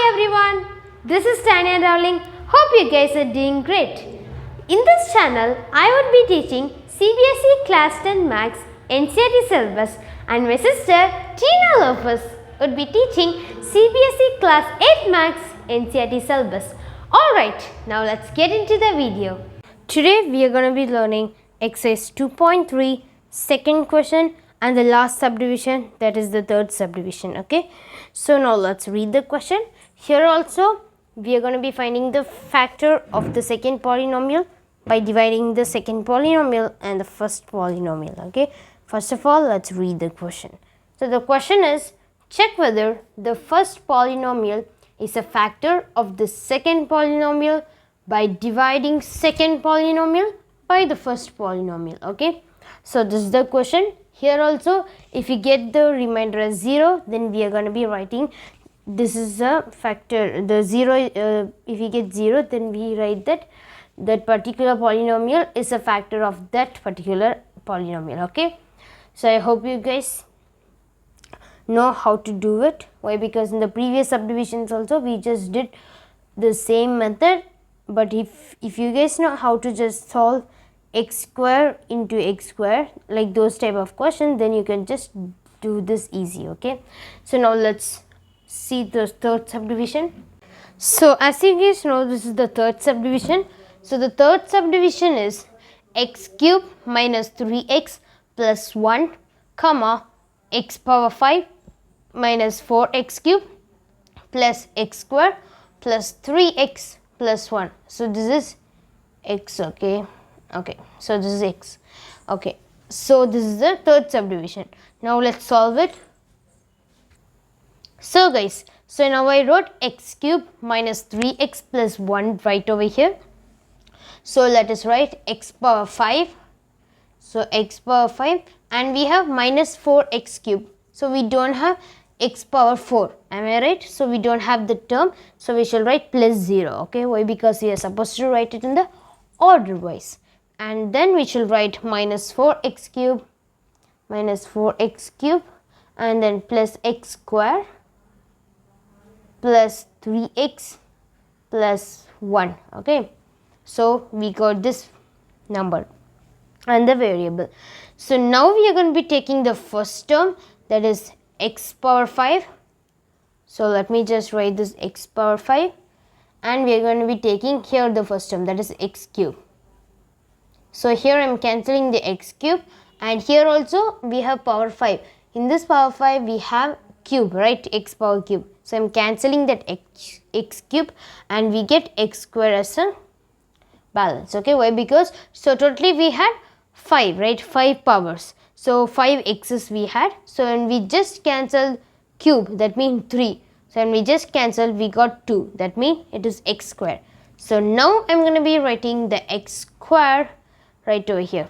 everyone, this is Tanya darling. Hope you guys are doing great. In this channel, I would be teaching CBSE Class 10 Maths NCERT Syllabus and my sister Tina Lopez would be teaching CBSE Class 8 Maths NCERT Syllabus. Alright, now let's get into the video. Today we are going to be learning exercise 2.3 second question and the last subdivision, that is the third subdivision. Okay, so now let's read the question. Here also we are going to be finding the factor of the second polynomial by dividing the second polynomial and the first polynomial. Okay, first of all let's read the question. So the question is, check whether the first polynomial is a factor of the second polynomial by dividing second polynomial by the first polynomial. Okay, so this is the question. Here also, if you get the remainder as 0, then we are going to be writing this is a factor. The 0, if you get 0, then we write that particular polynomial is a factor of that particular polynomial. Okay, so I hope you guys know how to do it. Why? Because in the previous subdivisions also we just did the same method, but if you guys know how to just solve x square into x square, like those type of questions, then you can just do this easy. Okay, so now let's see the third subdivision. So as you guys know, this is the third subdivision. So the third subdivision is x cube minus 3x plus 1 comma x power 5 minus 4x cube plus x square plus 3x plus 1. So this is x. Okay, so this is x. Okay, so this is the third subdivision. Now let's solve it. So guys, so now I wrote x cube minus 3x plus 1 right over here. So let us write x power 5. So x power 5, and we have minus 4x cube. So we don't have x power 4. Am I right? So we don't have the term. So we shall write plus 0. Okay, why? Because we are supposed to write it in the order wise. And then we shall write minus 4x cube and then plus x square plus 3x plus 1. Okay, so we got this number and the variable. So now we are going to be taking the first term, that is x power 5. So let me just write this x power 5, and we are going to be taking here the first term, that is x cube. So here I am cancelling the x cube, and here also we have power 5. In this power 5 we have cube, right? X power cube. So I am cancelling that x cube, and we get x square as a balance. Okay, why? Because so totally we had 5, right? 5 powers. So 5 x's we had. So when we just cancel cube, that means 3. So when we just cancel, we got 2. That means it is x square. So now I am going to be writing the x square right over here.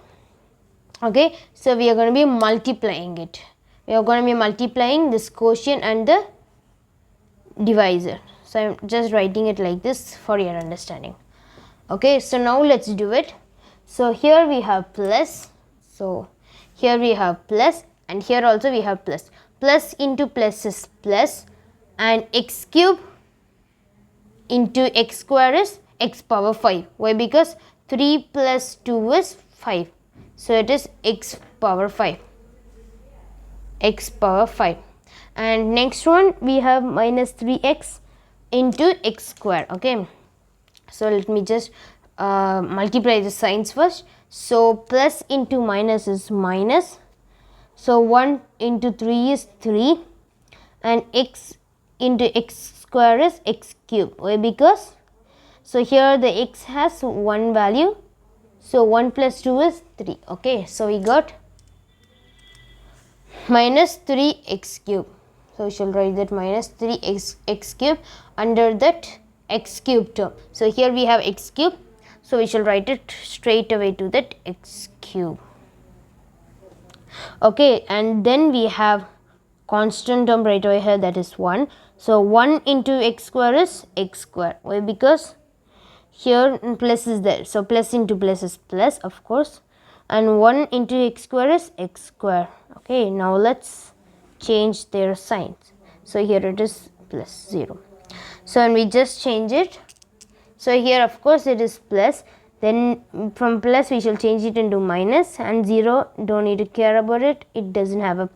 Okay, so we are going to be multiplying it. We are going to be multiplying this quotient and the divisor. So I am just writing it like this for your understanding. Okay, so now let's do it. So here we have plus. So here we have plus, and here also we have plus. Plus into plus is plus, and x cube into x square is x power 5. Why? Because 3 plus 2 is 5. So it is x power 5. X power 5. And next one we have minus 3x into x square. Okay, so let me just multiply the signs first. So plus into minus is minus. So 1 into 3 is 3, and x into x square is x cube. Why? Because so here the x has one value. So 1 plus 2 is 3. Okay, so we got minus 3x cube. So we shall write that minus 3x cube under that x cube term. So here we have x cube. So we shall write it straight away to that x cube. Okay, and then we have constant term right over here, that is 1. So 1 into x square is x square. Why? Because here plus is there. So plus into plus is plus, of course. And 1 into x square is x square. Okay, now let's change their signs. So here it is plus 0. So when we just change it, so here of course it is plus, then from plus we shall change it into minus, and 0 don't need to care about it, it doesn't have a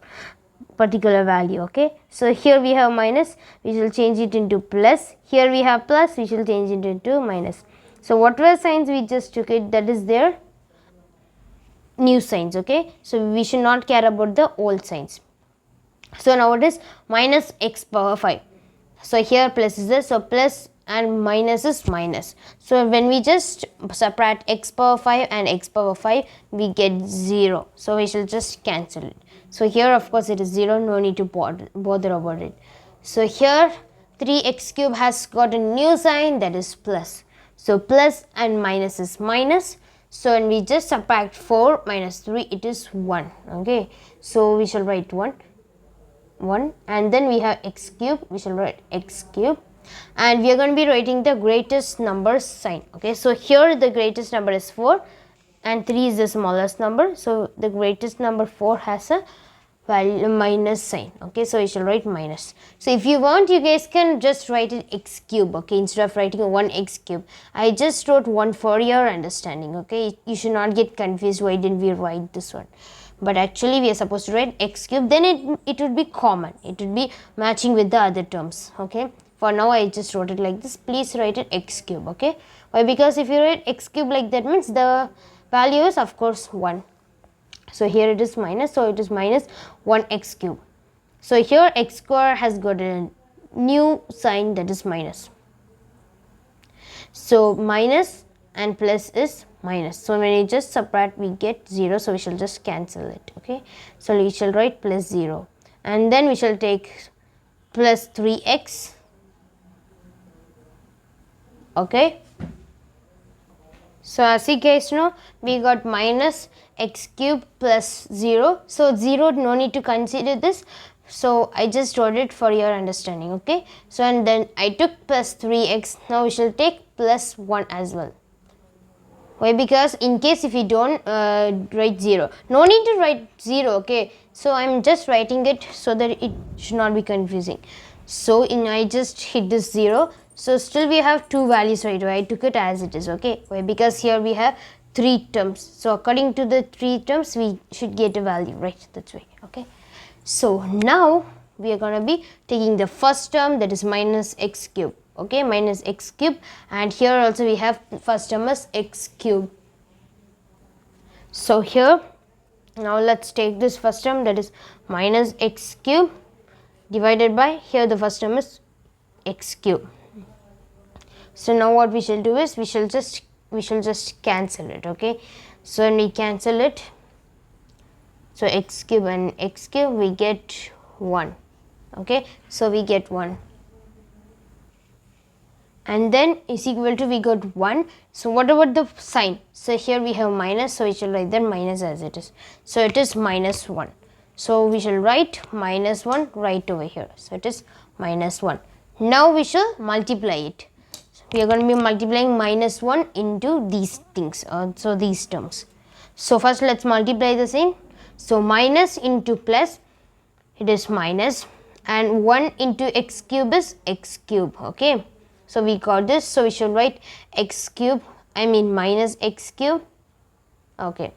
particular value. Okay, so here we have minus, we shall change it into plus, here we have plus, we shall change it into minus. So whatever signs we just took it, that is their new signs. Okay, so we should not care about the old signs. So now it is minus x power 5. So here plus is there, so plus and minus is minus. So when we just subtract x power 5 and x power 5, we get 0. So we shall just cancel it. So here of course it is 0, no need to bother about it. So here 3x cube has got a new sign, that is plus. So plus and minus is minus. So when we just subtract 4 minus 3, it is 1. Okay, so we shall write 1, and then we have x cube, we shall write x cube, and we are going to be writing the greatest number sign. Okay, so here the greatest number is 4 and 3 is the smallest number, so the greatest number 4 has a value minus sign. Okay, so we shall write minus. So if you want, you guys can just write it x cube. Okay, instead of writing 1x cube, I just wrote 1 for your understanding. Okay, you should not get confused, why didn't we write this one, but actually we are supposed to write x cube, then it would be common, it would be matching with the other terms. Okay, for now I just wrote it like this, please write it x cube. Okay, why? Because if you write x cube like that, means the value is of course 1. So here it is minus, so it is minus 1x cube. So here x square has got a new sign, that is minus. So minus and plus is minus. So when you just subtract, we get 0. So we shall just cancel it. Okay, so we shall write plus 0, and then we shall take plus 3x. Okay, so as you guys know, we got minus x cube plus 0. So 0, no need to consider this. So I just wrote it for your understanding. Okay, so and then I took plus 3x. Now we shall take plus 1 as well. Why? Because in case if you don't write 0, no need to write 0. Okay, so I'm just writing it so that it should not be confusing. So I just hit this 0. So still we have two values right away. I took it as it is. Okay, why? Because here we have 3 terms. So according to the 3 terms, we should get a value, right? That's why. Okay, so now we are going to be taking the first term, that is minus x cube. Okay, minus x cube, and here also we have first term as x cube. So here now let's take this first term, that is minus x cube divided by, here the first term is x cube. So now what we shall do is we shall just cancel it. Okay, so when we cancel it, so x cube and x cube, we get 1. Okay, so we get 1, and then is equal to, we got 1. So what about the sign? So here we have minus, so we shall write that minus as it is. So it is minus 1. So we shall write minus 1 right over here. So it is minus 1. Now we shall multiply it. So we are going to be multiplying minus 1 into these things, so these terms. So first let's multiply the sign. So minus into plus, it is minus, and 1 into x cube is x cube. Okay, so we got this. So we shall write x cube, minus x cube. Okay,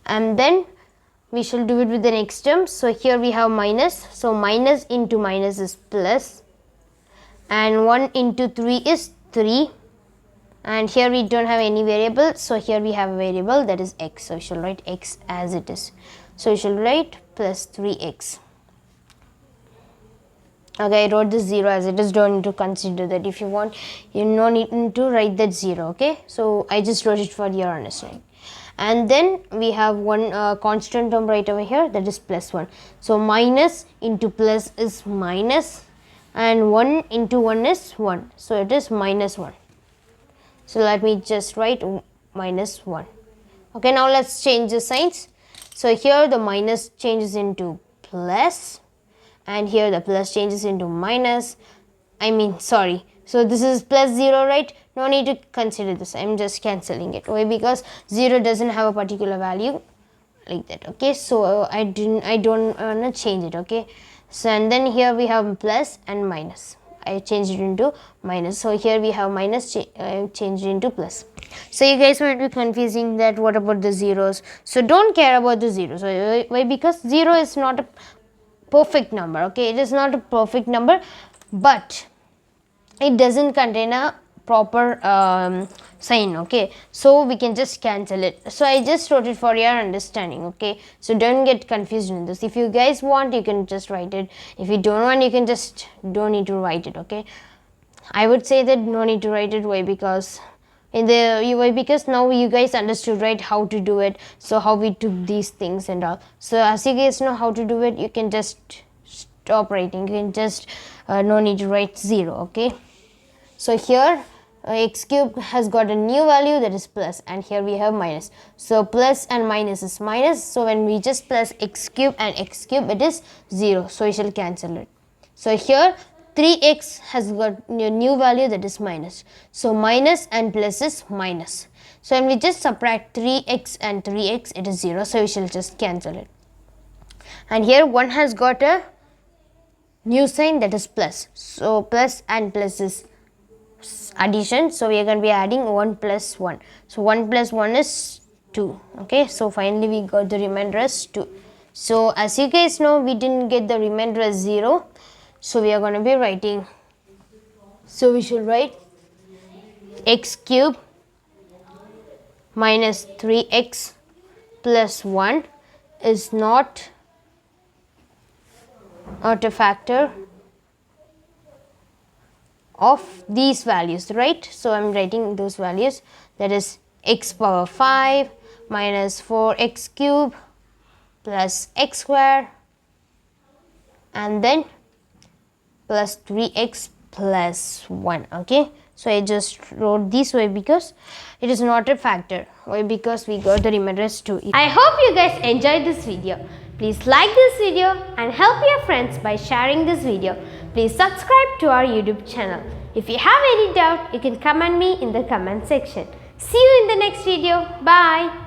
and then we shall do it with the next term. So here we have minus, so minus into minus is plus, and 1 into 3 is 3, and here we don't have any variable, so here we have a variable, that is x. So we shall write x as it is. So we shall write plus 3x. Okay, I wrote this 0 as it is, don't need to consider that. If you want, you no need to write that 0. Okay, so I just wrote it for your understanding. And then we have one constant term right over here, that is plus 1. So minus into plus is minus, and 1 into 1 is 1. So it is minus 1. So let me just write minus 1. Okay, now let's change the signs. So here the minus changes into plus, and here the plus changes into minus. So this is plus 0, right? No need to consider this. I'm just cancelling it. Why? Because 0 doesn't have a particular value like that. Okay, so I don't want to change it. Okay, so and then here we have plus and minus. I changed it into minus. So here we have minus, changed it into plus. So you guys might be confusing that what about the zeros. So don't care about the zeros. Why? Because 0 is not a perfect number. Okay, it is not a perfect number, but it doesn't contain a proper sign. Okay, so we can just cancel it. So I just wrote it for your understanding. Okay, so don't get confused in this. If you guys want, you can just write it. If you don't want, you can just don't need to write it. Okay, I would say that no need to write it. Why? Because because now you guys understood, right, how to do it. So how we took these things and all. So as you guys know how to do it, you can just stop writing. You can just no need to write 0. Okay, so here x cube has got a new value, that is plus, and here we have minus. So plus and minus is minus. So when we just plus x cube and x cube, it is 0. So we shall cancel it. So here 3x has got a new value, that is minus. So minus and plus is minus. So when we just subtract 3x and 3x, it is 0. So we shall just cancel it. And here 1 has got a new sign, that is plus. So plus and plus is addition. So we are going to be adding 1 plus 1. So 1 plus 1 is 2. Okay, so finally we got the remainder as 2. So as you guys know, we didn't get the remainder as 0. So we are going to be writing, so we should write x cube minus 3x plus 1 is not a factor of these values, right? So I am writing those values, that is x power 5 minus 4x cube plus x square and then plus 3x plus 1. Okay, so I just wrote this way because it is not a factor. Why? Because we got the remainder as 2. I hope you guys enjoyed this video. Please like this video and help your friends by sharing this video. Please subscribe to our YouTube channel. If you have any doubt, you can comment me in the comment section. See you in the next video. Bye.